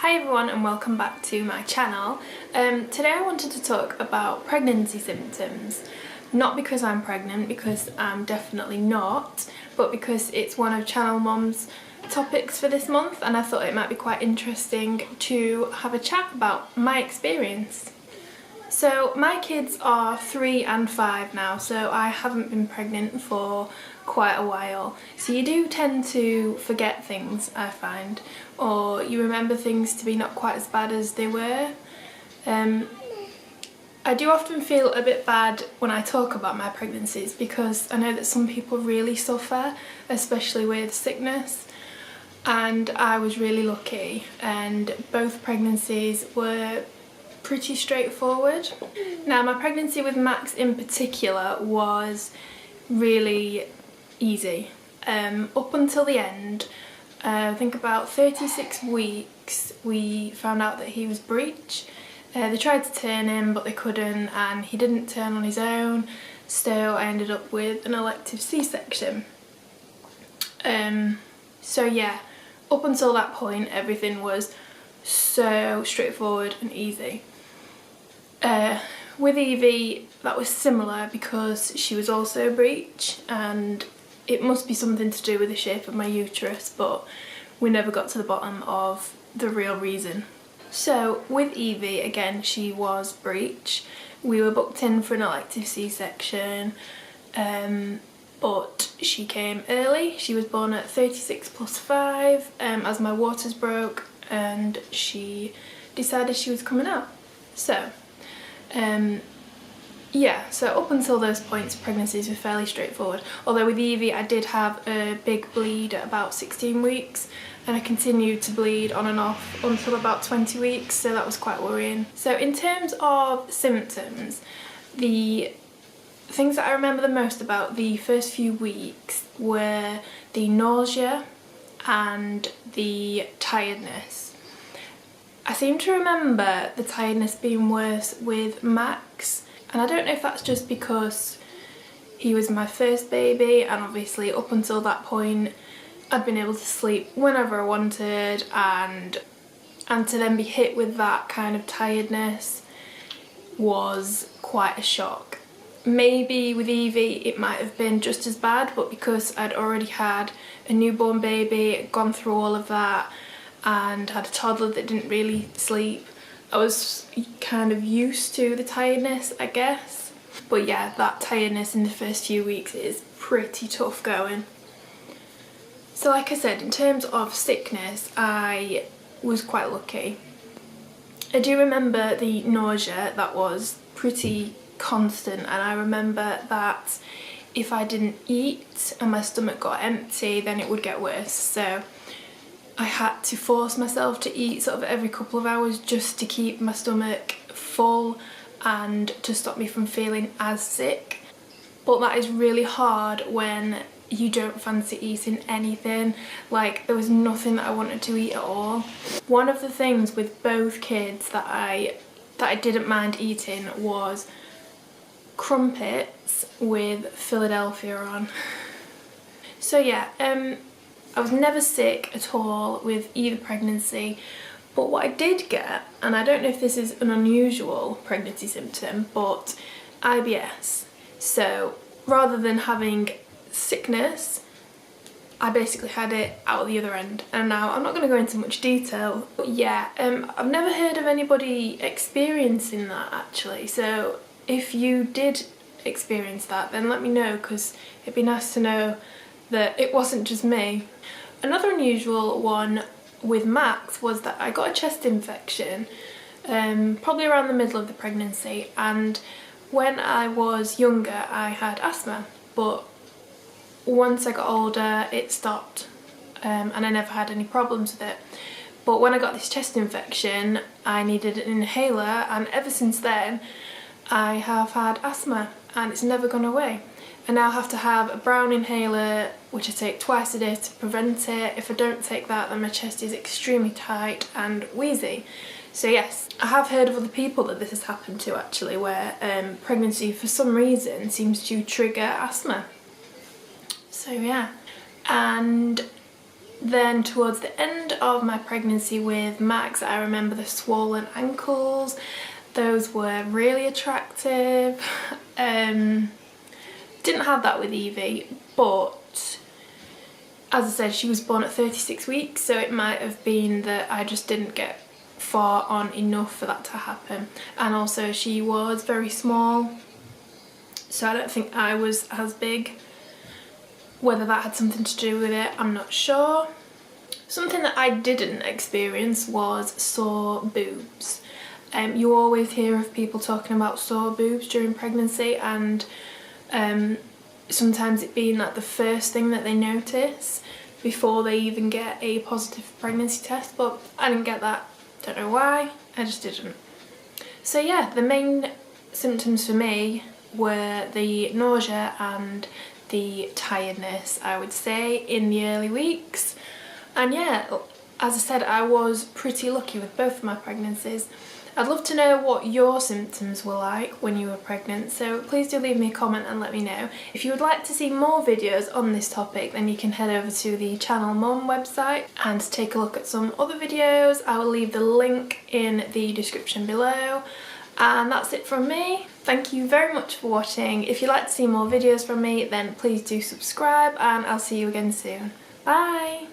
Hi everyone and welcome back to my channel. Today I wanted to talk about pregnancy symptoms. Not because I'm pregnant, because I'm definitely not, but because it's one of Channel Mum's topics for this month and I thought it might be quite interesting to have a chat about my experience. So my kids are 3 and 5 now, so I haven't been pregnant for quite a while. So you do tend to forget things, I find, or you remember things to be not quite as bad as they were. I do often feel a bit bad when I talk about my pregnancies because I know that some people really suffer, especially with sickness. And I was really lucky and both pregnancies were pretty straightforward. Now my pregnancy with Max in particular was really easy. Up until the end, I think about 36 weeks, we found out that he was breech. They tried to turn him but they couldn't and he didn't turn on his own, so I ended up with an elective C-section. So yeah, up until that point everything was so straightforward and easy. With Evie that was similar because she was also breech and it must be something to do with the shape of my uterus, but we never got to the bottom of the real reason. So with Evie, again, she was breech. We were booked in for an elective C-section, but she came early. She was born at 36 plus 5 as my waters broke and she decided she was coming out. So yeah, so up until those points pregnancies were fairly straightforward, although with Evie I did have a big bleed at about 16 weeks and I continued to bleed on and off until about 20 weeks, so that was quite worrying. So in terms of symptoms, the things that I remember the most about the first few weeks were the nausea and the tiredness. I seem to remember the tiredness being worse with Max, and I don't know if that's just because he was my first baby and obviously up until that point I'd been able to sleep whenever I wanted, and to then be hit with that kind of tiredness was quite a shock. Maybe with Evie it might have been just as bad, but because I'd already had a newborn baby, gone through all of that and had a toddler that didn't really sleep, I was kind of used to the tiredness, I guess. But yeah, that tiredness in the first few weeks is pretty tough going. So like I said, in terms of sickness, I was quite lucky. I do remember the nausea that was pretty constant, and I remember that if I didn't eat and my stomach got empty then it would get worse. So I had to force myself to eat sort of every couple of hours just to keep my stomach full and to stop me from feeling as sick. But that is really hard when you don't fancy eating anything. Like, there was nothing that I wanted to eat at all. One of the things with both kids that I didn't mind eating was crumpets with Philadelphia on. So yeah, I was never sick at all with either pregnancy, but what I did get, and I don't know if this is an unusual pregnancy symptom, but IBS. So rather than having sickness, I basically had it out the other end. And now I'm not going to go into much detail, but yeah, I've never heard of anybody experiencing that actually. So if you did experience that, then let me know, because it'd be nice to know that it wasn't just me. Another unusual one with Max was that I got a chest infection probably around the middle of the pregnancy, and when I was younger I had asthma, but once I got older it stopped and I never had any problems with it. But when I got this chest infection I needed an inhaler, and ever since then I have had asthma and it's never gone away. I now have to have a brown inhaler which I take twice a day to prevent it. If I don't take that then my chest is extremely tight and wheezy. So yes, I have heard of other people that this has happened to actually, where pregnancy for some reason seems to trigger asthma. So yeah, and Then towards the end of my pregnancy with Max, I remember the swollen ankles. Those were really attractive. Didn't have that with Evie, but as I said, she was born at 36 weeks, so it might have been that I just didn't get far on enough for that to happen. And also she was very small, so I don't think I was as big. Whether that had something to do with it, I'm not sure. Something that I didn't experience was sore boobs. You always hear of people talking about sore boobs during pregnancy, and sometimes it being like the first thing that they notice before they even get a positive pregnancy test, but I didn't get that. Don't know why, I just didn't. So yeah, the main symptoms for me were the nausea and the tiredness, I would say, in the early weeks. And yeah, as I said, I was pretty lucky with both of my pregnancies. I'd love to know what your symptoms were like when you were pregnant, so please do leave me a comment and let me know. If you would like to see more videos on this topic, then you can head over to the Channel Mum website and take a look at some other videos. I will leave the link in the description below. And that's it from me. Thank you very much for watching. If you'd like to see more videos from me, then please do subscribe, and I'll see you again soon. Bye!